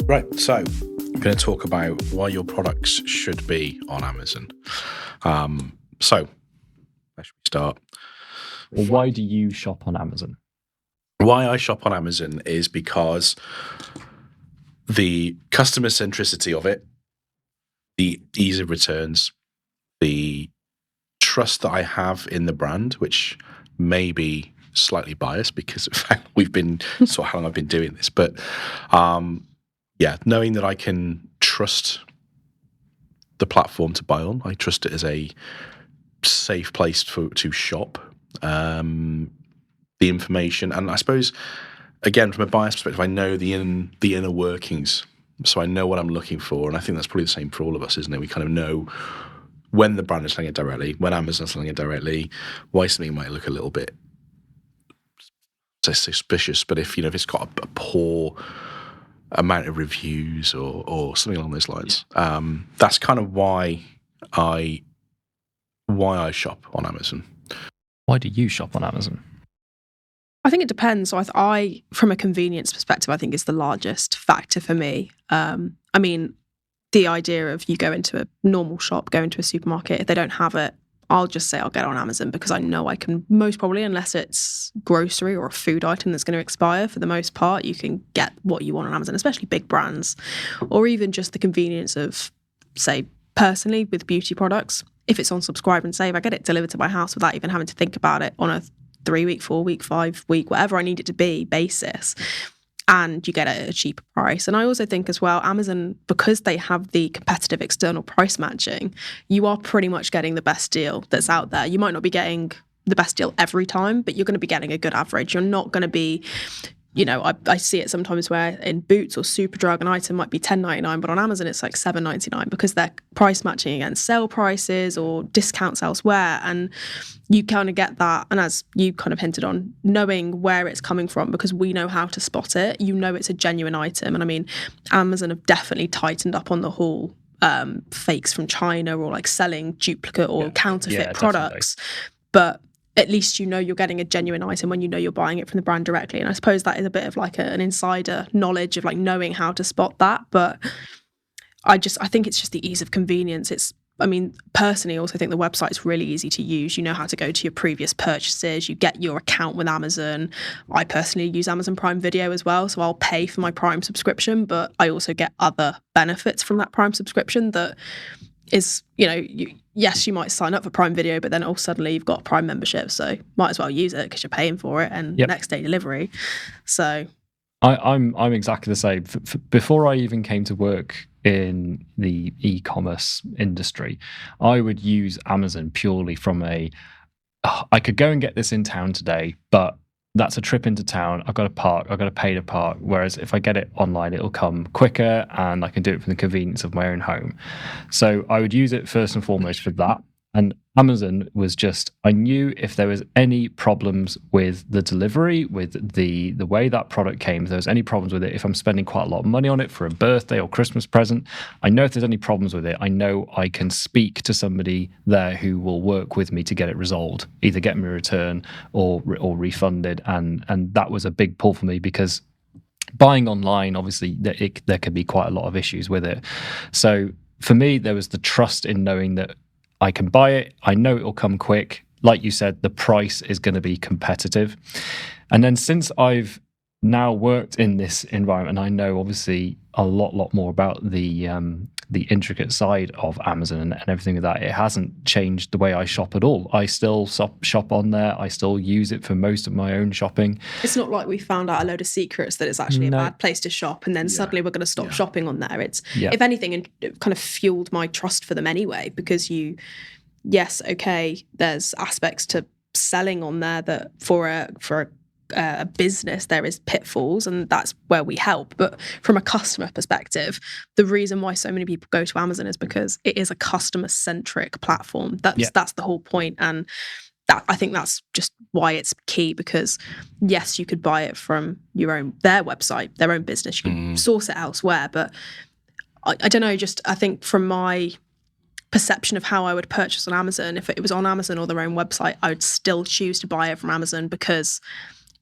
Right, so I'm going to talk about why your products should be on Amazon. So, where should we start? Well, why do you shop on Amazon? Why I shop on Amazon is because the customer centricity of it, the ease of returns, the trust that I have in the brand, which may be slightly biased because of how we've been sort of how long I've been doing this, but knowing that I can trust the platform to buy on, I trust it as a safe place to shop. The information, and I suppose, again, from a bias perspective, I know the inner workings, so I know what I'm looking for, and I think that's probably the same for all of us, isn't it? We kind of know when the brand is selling it directly, when Amazon's selling it directly, why something might look a little bit suspicious, but if it's got a poor amount of reviews or something along those lines, that's kind of why I shop on Amazon. Why do you shop on Amazon? I think it depends. So I, from a convenience perspective, I think is the largest factor for me. I mean, the idea of you go into a normal shop, go into a supermarket, if they don't have it, I'll just say I'll get it on Amazon because I know I can most probably, unless it's grocery or a food item that's going to expire, for the most part, you can get what you want on Amazon, especially big brands, or even just the convenience of, say, personally with beauty products. If it's on Subscribe and Save, I get it delivered to my house without even having to think about it on a 3-week, 4-week, 5-week, whatever I need it to be basis. And you get it at a cheaper price. And I also think as well, Amazon, because they have the competitive external price matching, you are pretty much getting the best deal that's out there. You might not be getting the best deal every time, but you're going to be getting a good average. You're not going to be, I see it sometimes where in Boots or Superdrug an item might be $10.99, but on Amazon it's like $7.99 because they're price matching against sale prices or discounts elsewhere. And you kind of get that, and as you kind of hinted on, knowing where it's coming from, because we know how to spot it, it's a genuine item. And I mean, Amazon have definitely tightened up on the whole fakes from China or like selling duplicate or counterfeit products. But at least you're getting a genuine item when you're buying it from the brand directly. And I suppose that is a bit of like an insider knowledge of like knowing how to spot that. But I think it's just the ease of convenience. Personally, I also think the website's really easy to use. You know how to go to your previous purchases. You get your account with Amazon. I personally use Amazon Prime Video as well, so I'll pay for my Prime subscription, but I also get other benefits from that Prime subscription that is, yes, you might sign up for Prime Video, but then suddenly you've got Prime membership, so might as well use it because you're paying for it and next day delivery. So I'm exactly the same. Before I even came to work in the e-commerce industry, I would use Amazon purely from I could go and get this in town today, but that's a trip into town. I've got to park. I've got to pay to park. Whereas if I get it online, it'll come quicker and I can do it from the convenience of my own home. So I would use it first and foremost for that. And Amazon was just, I knew if there was any problems with the delivery, with the way that product came, if there was any problems with it, if I'm spending quite a lot of money on it for a birthday or Christmas present, I know if there's any problems with it, I know I can speak to somebody there who will work with me to get it resolved, either get me a return or refunded. And that was a big pull for me because buying online, obviously, there can be quite a lot of issues with it. So for me, there was the trust in knowing that I can buy it. I know it will come quick. Like you said, the price is going to be competitive. And then since I've now worked in this environment, I know obviously a lot more about the intricate side of Amazon and everything like that. It hasn't changed the way I shop at all. I still shop on there. I still use it for most of my own shopping. It's not like we found out a load of secrets that it's actually a bad place to shop and then suddenly we're going to stop shopping on there. It's, if anything, it kind of fueled my trust for them anyway, because there's aspects to selling on there that for a business there is pitfalls, and that's where we help. But from a customer perspective, the reason why so many people go to Amazon is because it is a customer centric platform. That's the whole point. And that, I think that's just why it's key, because yes, you could buy it from their website, their own business, you can source it elsewhere, but I don't know, I think from my perception of how I would purchase on Amazon, if it was on Amazon or their own website, I would still choose to buy it from Amazon because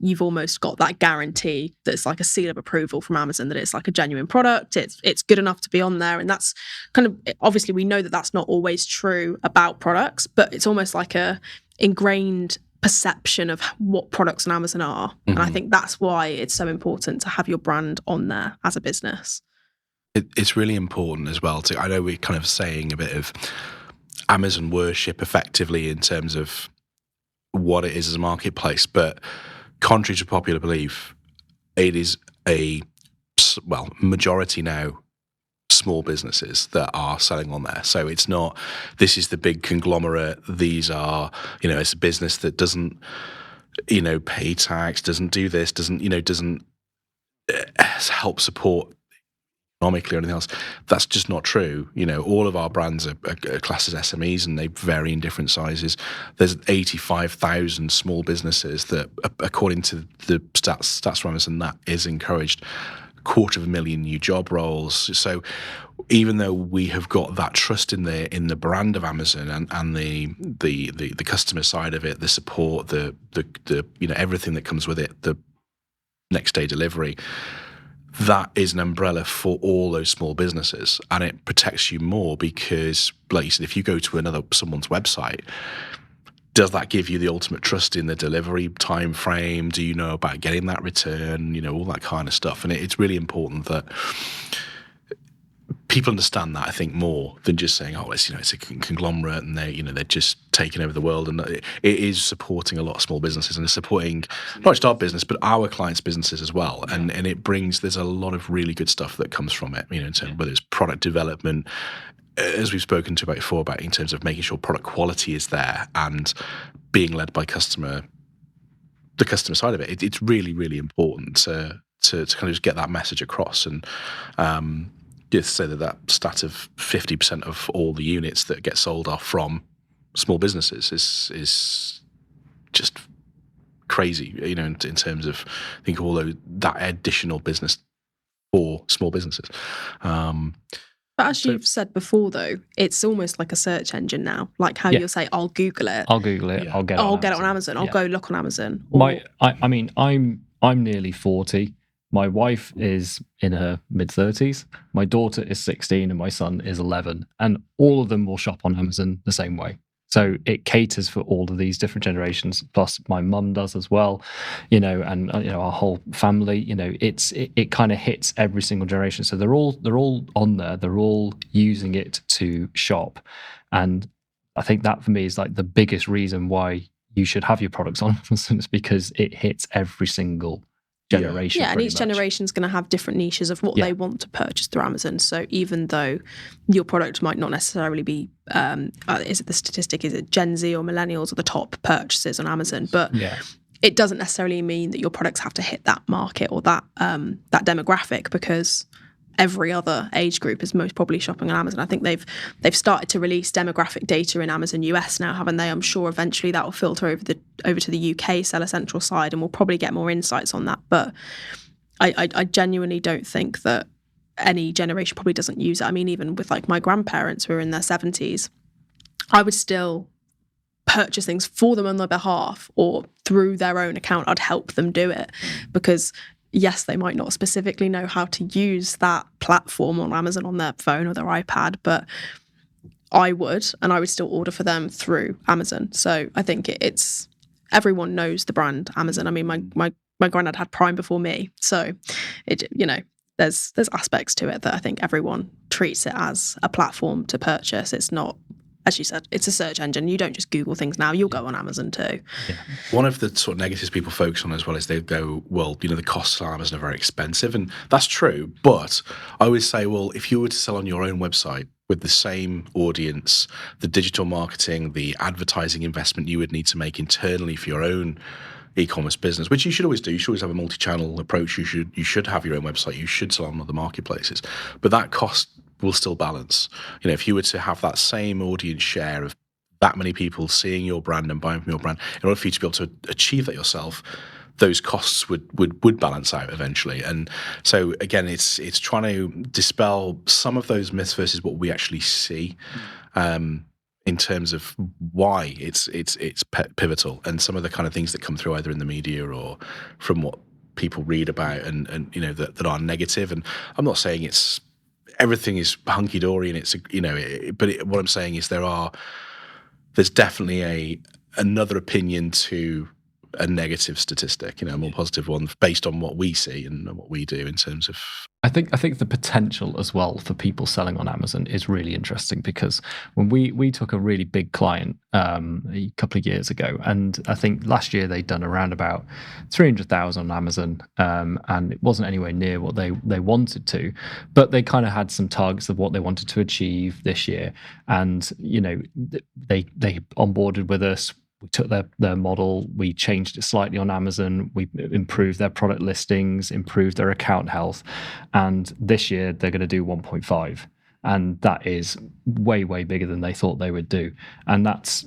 you've almost got that guarantee that's like a seal of approval from Amazon that it's like a genuine product. It's good enough to be on there, and that's kind of, obviously we know that that's not always true about products, but it's almost like a ingrained perception of what products on Amazon are. And I think that's why it's so important to have your brand on there as a business. It's really important as well I know we're kind of saying a bit of Amazon worship effectively in terms of what it is as a marketplace, but contrary to popular belief, it is majority now small businesses that are selling on there. So it's not, this is the big conglomerate. These are, it's a business that doesn't, pay tax, doesn't do this, doesn't help support economically or anything else. That's just not true. All of our brands are classed as SMEs, and they vary in different sizes. There's 85,000 small businesses that, according to the stats from Amazon, that is encouraged. 250,000 new job roles. So even though we have got that trust in the brand of Amazon and the customer side of it, the support, the everything that comes with it, the next day delivery, that is an umbrella for all those small businesses, and it protects you more because, like you said, if you go to someone's website, does that give you the ultimate trust in the delivery time frame? Do you know about getting that return? All that kind of stuff. And it's really important that people understand that, I think, more than just saying, oh, it's a conglomerate and they're just taking over the world. And it is supporting a lot of small businesses, and it's supporting not just our business, but our clients' businesses as well. And there's a lot of really good stuff that comes from it, in terms of whether it's product development, as we've spoken about before, in terms of making sure product quality is there and being led by the customer side of it. It's really, really important to kind of just get that message across. And just say that stat of 50% of all the units that get sold are from small businesses is just crazy, in terms of, I think, that additional business for small businesses. But as you've said before, though, it's almost like a search engine now. Like how you'll say, "I'll Google it. I'll Google it. Yeah. I'll get it. I'll get it on Amazon. I'll go look on Amazon." I'm nearly 40. My wife is in her mid-30s. My daughter is 16, and my son is 11. And all of them will shop on Amazon the same way. So it caters for all of these different generations. Plus, my mum does as well, and our whole family. It kind of hits every single generation. So they're all on there. They're all using it to shop, and I think that for me is like the biggest reason why you should have your products on Amazon, is because it hits every single generation. Yeah, and each generation is going to have different niches of what they want to purchase through Amazon. So even though your product might not necessarily be, is it Gen Z or millennials are the top purchases on Amazon, but it doesn't necessarily mean that your products have to hit that market or that demographic, because every other age group is most probably shopping on Amazon. I think they've started to release demographic data in Amazon US now, haven't they? I'm sure eventually that will filter over to the UK Seller Central side, and we'll probably get more insights on that. But I genuinely don't think that any generation probably doesn't use it. I mean, even with like my grandparents who are in their 70s, I would still purchase things for them on their behalf, or through their own account, I'd help them do it, because yes, they might not specifically know how to use that platform on Amazon on their phone or their iPad, but I would, and I would still order for them through Amazon. So I think it's everyone knows the brand Amazon. I mean, my granddad had Prime before me, so there's aspects to it that I think everyone treats it as a platform to purchase. It's not, as you said, it's a search engine. You don't just Google things now. You'll go on Amazon too. Yeah. One of the sort of negatives people focus on as well is they go, well, the costs on Amazon are very expensive. And that's true. But I always say, well, if you were to sell on your own website with the same audience, the digital marketing, the advertising investment you would need to make internally for your own e-commerce business, which you should always do. You should always have a multi-channel approach. You should have your own website. You should sell on other marketplaces. But that cost will still balance. If you were to have that same audience share of that many people seeing your brand and buying from your brand, in order for you to be able to achieve that yourself, those costs would balance out eventually. And so again, it's trying to dispel some of those myths versus what we actually see. in terms of why it's pivotal, and some of the kind of things that come through either in the media or from what people read about, and that are negative. And I'm not saying it's everything is hunky dory and it's what I'm saying is there's definitely another opinion to a negative statistic, a more positive one based on what we see and what we do in terms of. I think the potential as well for people selling on Amazon is really interesting, because when we took a really big client a couple of years ago, and I think last year they'd done around about 300,000 on Amazon, and it wasn't anywhere near what they wanted to, but they kind of had some targets of what they wanted to achieve this year, and they onboarded with us. We took their model, we changed it slightly on Amazon, we improved their product listings, improved their account health, and this year they're going to do 1.5. And that is way, way bigger than they thought they would do. And that's,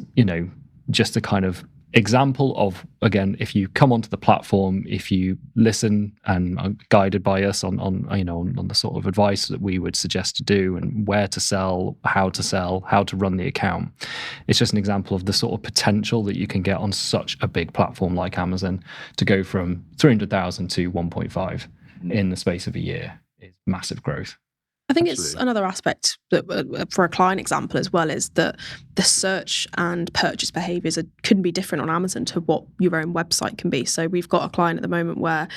just a kind of example of, again, if you come onto the platform, if you listen and are guided by us on the sort of advice that we would suggest to do, and where to sell, how to run the account, it's just an example of the sort of potential that you can get on such a big platform like Amazon. To go from 300,000 to 1.5 in the space of a year is massive growth. I think Absolutely. It's another aspect that, for a client example as well, is that the search and purchase behaviours can be different on Amazon to what your own website can be. So we've got a client at the moment where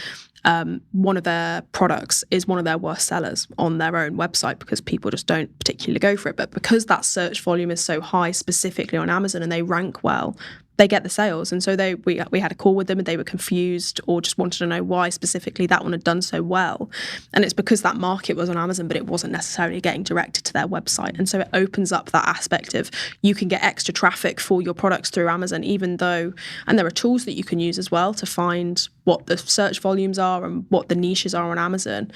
one of their products is one of their worst sellers on their own website because people just don't particularly go for it. But because that search volume is so high specifically on Amazon and they rank well, they get the sales. And so we had a call with them and they were confused or just wanted to know why specifically that one had done so well. And it's because that market was on Amazon, but it wasn't necessarily getting directed to their website. And so it opens up that aspect of you can get extra traffic for your products through Amazon, even though, and there are tools that you can use as well to find what the search volumes are and what the niches are on Amazon.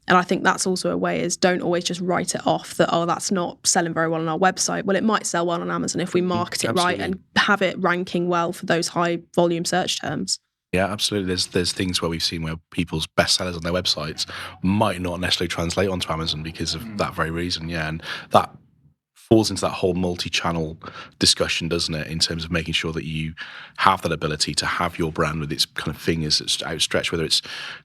And I think that's also a way is don't always just write it off that, oh, that's not selling very well on our website. Well, it might sell well on Amazon if we market it right and have it ranking well for those high volume search terms. Yeah, absolutely. There's things where we've seen where people's bestsellers on their websites might not necessarily translate onto Amazon because of that very reason. Yeah, and that falls into that whole multi-channel discussion, doesn't it, in terms of making sure that you have that ability to have your brand with its kind of fingers outstretched, whether it's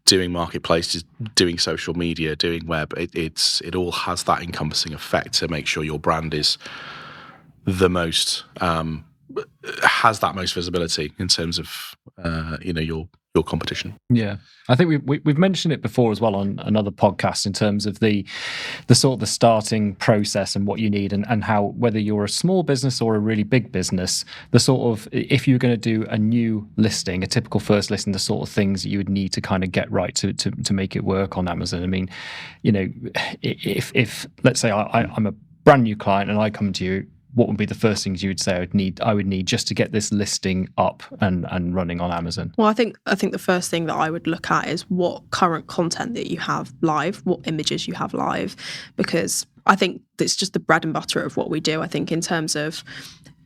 doing marketplaces, doing social media, doing web. It all has that encompassing effect to make sure your brand is the most has that most visibility in terms of your competition. Yeah, I think we've mentioned it before as well on another podcast in terms of the sort of the starting process and what you need, and how, whether you're a small business or a really big business, the sort of, if you're going to do a new listing, a typical first listing, the sort of things that you would need to kind of get right to make it work on Amazon. I mean, if let's say I'm a brand new client and I come to you, what would be the first things you would say I would need just to get this listing up and running on Amazon? Well, I think the first thing that I would look at is what current content that you have live, what images you have live, because I think it's just the bread and butter of what we do. I think in terms of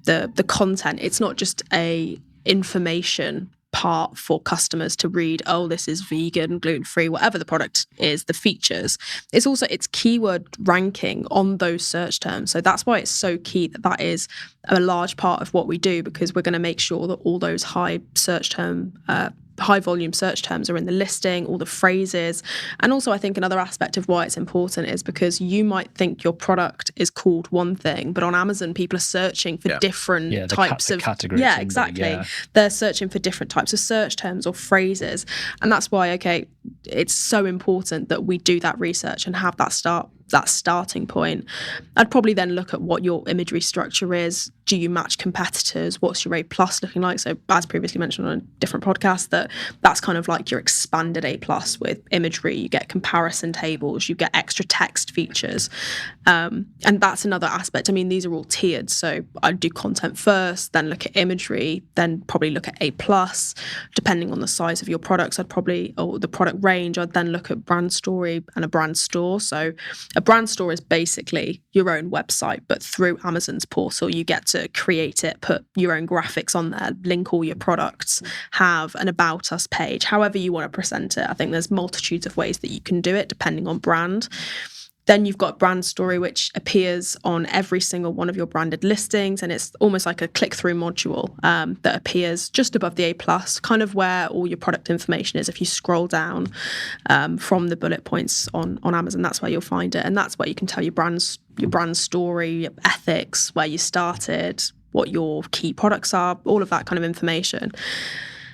the content, it's not just a information part for customers to read, oh, this is vegan, gluten-free, whatever the product is, the features. It's also its keyword ranking on those search terms. So that's why it's so key that is a large part of what we do, because we're going to make sure that all those high volume search terms are in the listing, all the phrases. And also I think another aspect of why it's important is because you might think your product is called one thing, but on Amazon people are searching for different types of categories. Yeah, exactly. They're searching for different types of search terms or phrases. And that's why, it's so important that we do that research and have that starting point. I'd probably then look at what your imagery structure is. Do you match competitors? What's your A+ looking like? So as previously mentioned on a different podcast, that's kind of like your expanded A+ with imagery. You get comparison tables, you get extra text features. And that's another aspect. I mean, these are all tiered. So I'd do content first, then look at imagery, then probably look at A+. Depending on the size of your products, or the product range, I'd then look at brand story and a brand store. So a brand store is basically your own website, but through Amazon's portal, you get to create it, put your own graphics on there, link all your products, have an About Us page, however you want to present it. I think there's multitudes of ways that you can do it depending on brand. Then you've got brand story, which appears on every single one of your branded listings. And it's almost like a click-through module that appears just above the A+, kind of where all your product information is. If you scroll down from the bullet points on Amazon, that's where you'll find it. And that's where you can tell your brand story, your ethics, where you started, what your key products are, all of that kind of information.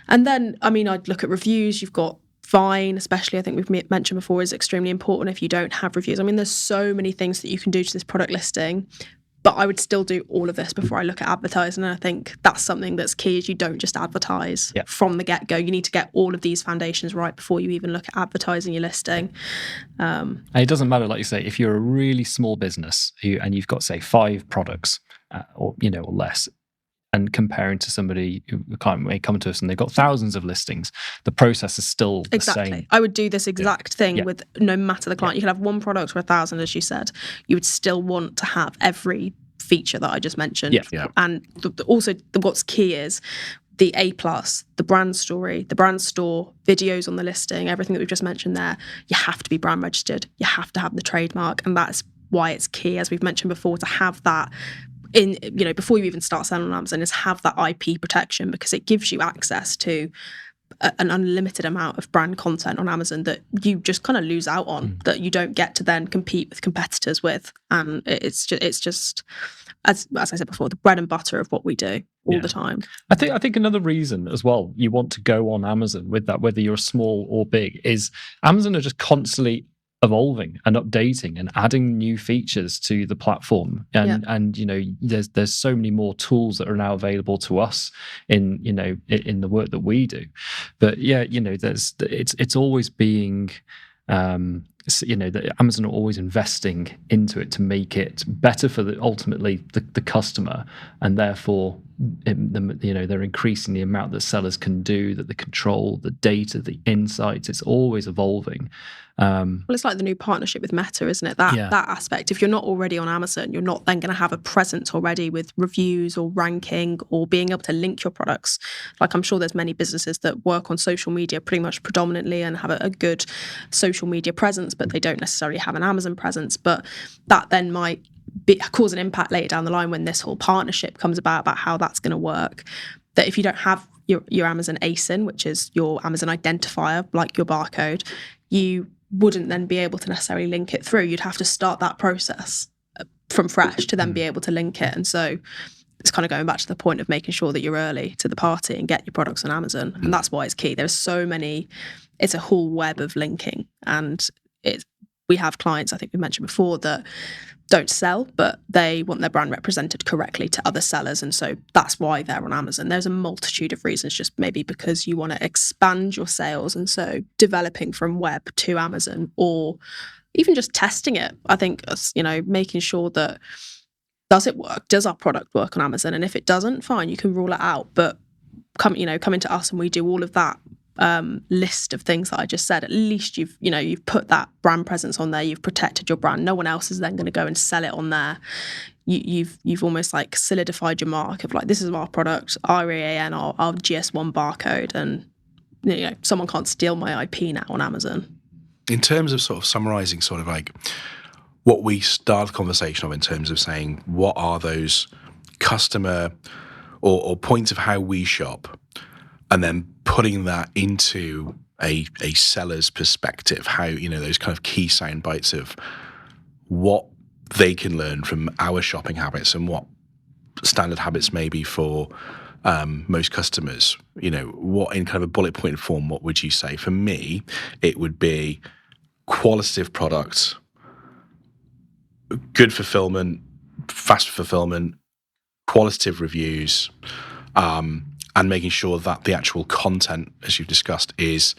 And then, I mean, I'd look at reviews. You've got Vine, especially, I think we've mentioned before, is extremely important if you don't have reviews. I mean, there's so many things that you can do to this product listing, but I would still do all of this before I look at advertising. And I think that's something that's key, is you don't just advertise from the get-go. You need to get all of these foundations right before you even look at advertising your listing. And it doesn't matter, like you say, if you're a really small business and you've got, say, 5 products or less, and comparing to somebody who may come to us and they've got thousands of listings, the process is still the same. I would do this exact thing with no matter the client. You could have one product or 1,000, as you said. You would still want to have every feature that I just mentioned. And also what's key is the A+, the brand story, the brand store, videos on the listing, everything that we've just mentioned there. You have to be brand registered. You have to have the trademark. And that's why it's key, as we've mentioned before, to have that in, before you even start selling on Amazon, is have that IP protection, because it gives you access to an unlimited amount of brand content on Amazon that you just kind of lose out on, that you don't get to then compete with competitors with. And it's just as I said before, the bread and butter of what we do all the time. I think another reason as well you want to go on Amazon with that, whether you're small or big, is Amazon are just constantly evolving and updating and adding new features to the platform, and there's so many more tools that are now available to us in the work that we do. But it's always being that Amazon are always investing into it to make it better for ultimately the customer, and therefore they're increasing the amount that sellers can do, that they control the data, the insights. It's always evolving. Well, it's like the new partnership with Meta, isn't it? That aspect. If you're not already on Amazon, you're not then going to have a presence already with reviews or ranking or being able to link your products. Like, I'm sure there's many businesses that work on social media pretty much predominantly and have a good social media presence, but they don't necessarily have an Amazon presence. But that then might cause an impact later down the line when this whole partnership comes about how that's going to work. That if you don't have your Amazon ASIN, which is your Amazon identifier, like your barcode, you wouldn't then be able to necessarily link it through. You'd have to start that process from fresh to then be able to link it. And so it's kind of going back to the point of making sure that you're early to the party and get your products on Amazon. And that's why it's key. There's so many, it's a whole web of linking. And we have clients, I think we mentioned before, that don't sell, but they want their brand represented correctly to other sellers. And so that's why they're on Amazon. There's a multitude of reasons, just maybe because you want to expand your sales. And so developing from web to Amazon, or even just testing it, I think, making sure that, does it work? Does our product work on Amazon? And if it doesn't, fine, you can rule it out. But come into us and we do all of that list of things that I just said. At least you've put that brand presence on there. You've protected your brand. No one else is then going to go and sell it on there. You've almost like solidified your mark of like, this is our product, REAN, our GS1 barcode, and someone can't steal my IP now on Amazon. In terms of sort of summarizing sort of like what we started the conversation of, in terms of saying what are those customer or points of how we shop, and then putting that into a seller's perspective, how, those kind of key sound bites of what they can learn from our shopping habits and what standard habits may be for most customers. What, in kind of a bullet point form, what would you say? For me, it would be qualitative products, good fulfillment, fast fulfillment, qualitative reviews, and making sure that the actual content, as you've discussed, is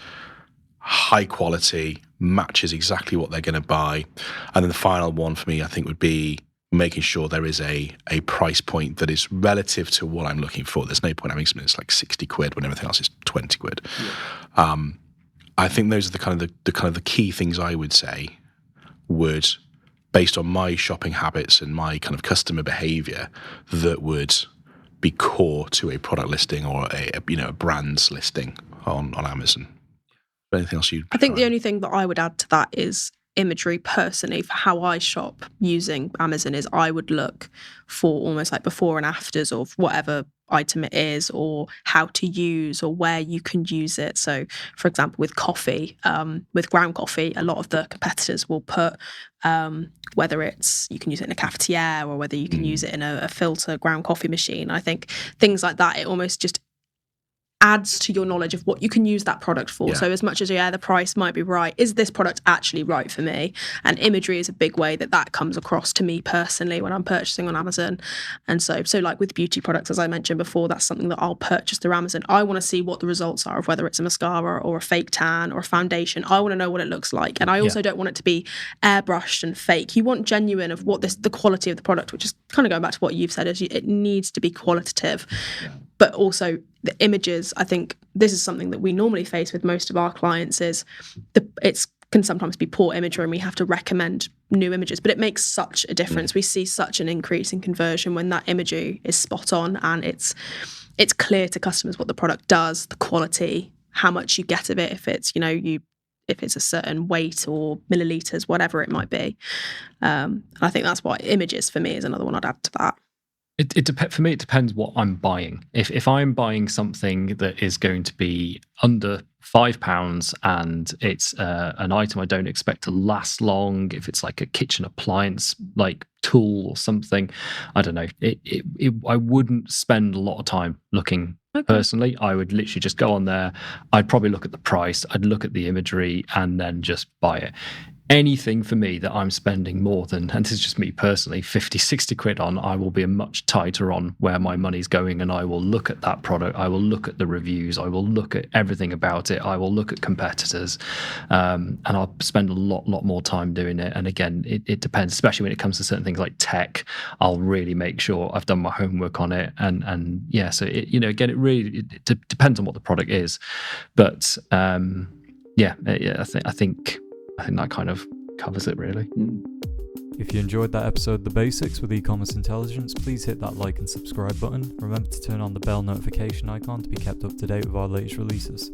high quality, matches exactly what they're going to buy. And then the final one for me, I think, would be making sure there is a price point that is relative to what I'm looking for. There's no point having something that's like 60 quid when everything else is 20 quid. Yeah. I think those are the key things I would say would, based on my shopping habits and my kind of customer behavior, that would be core to a product listing or a brand's listing on Amazon. Anything else you'd I think the only thing that I would add to that is imagery personally for how I shop using Amazon is I would look for almost like before and afters of whatever item it is, or how to use, or where you can use it. So for example, with coffee, with ground coffee, a lot of the competitors will put whether it's you can use it in a cafetiere or whether you can use it in a filter ground coffee machine. I think things like that, it almost just adds to your knowledge of what you can use that product for. Yeah. So as much as, the price might be right, is this product actually right for me? And imagery is a big way that comes across to me personally when I'm purchasing on Amazon. And so like with beauty products, as I mentioned before, that's something that I'll purchase through Amazon. I want to see what the results are of whether it's a mascara or a fake tan or a foundation. I want to know what it looks like. And I also don't want it to be airbrushed and fake. You want genuine of what the quality of the product, which is kind of going back to what you've said, is it needs to be qualitative. But also the images, I think this is something that we normally face with most of our clients, is it can sometimes be poor imagery and we have to recommend new images, but it makes such a difference. We see such an increase in conversion when that imagery is spot on and it's clear to customers what the product does, the quality, how much you get of it, if it's, if it's a certain weight or milliliters, whatever it might be. I think that's why images for me is another one I'd add to that. For me, it depends what I'm buying. If I'm buying something that is going to be under £5 and it's an item I don't expect to last long, if it's like a kitchen appliance like tool or something, I don't know. I wouldn't spend a lot of time looking. Okay. Personally, I would literally just go on there. I'd probably look at the price, I'd look at the imagery, and then just buy it. Anything for me that I'm spending more than, and this is just me personally, 50, 60 quid on, I will be much tighter on where my money's going, and I will look at that product, I will look at the reviews, I will look at everything about it, I will look at competitors, and I'll spend a lot more time doing it. And again, it depends, especially when it comes to certain things like tech. I'll really make sure I've done my homework on it, and yeah, so again, it really depends on what the product is, but I think that kind of covers it, really. If you enjoyed that episode, The Basics with E-Commerce Intelligence, please hit that like and subscribe button. Remember to turn on the bell notification icon to be kept up to date with our latest releases.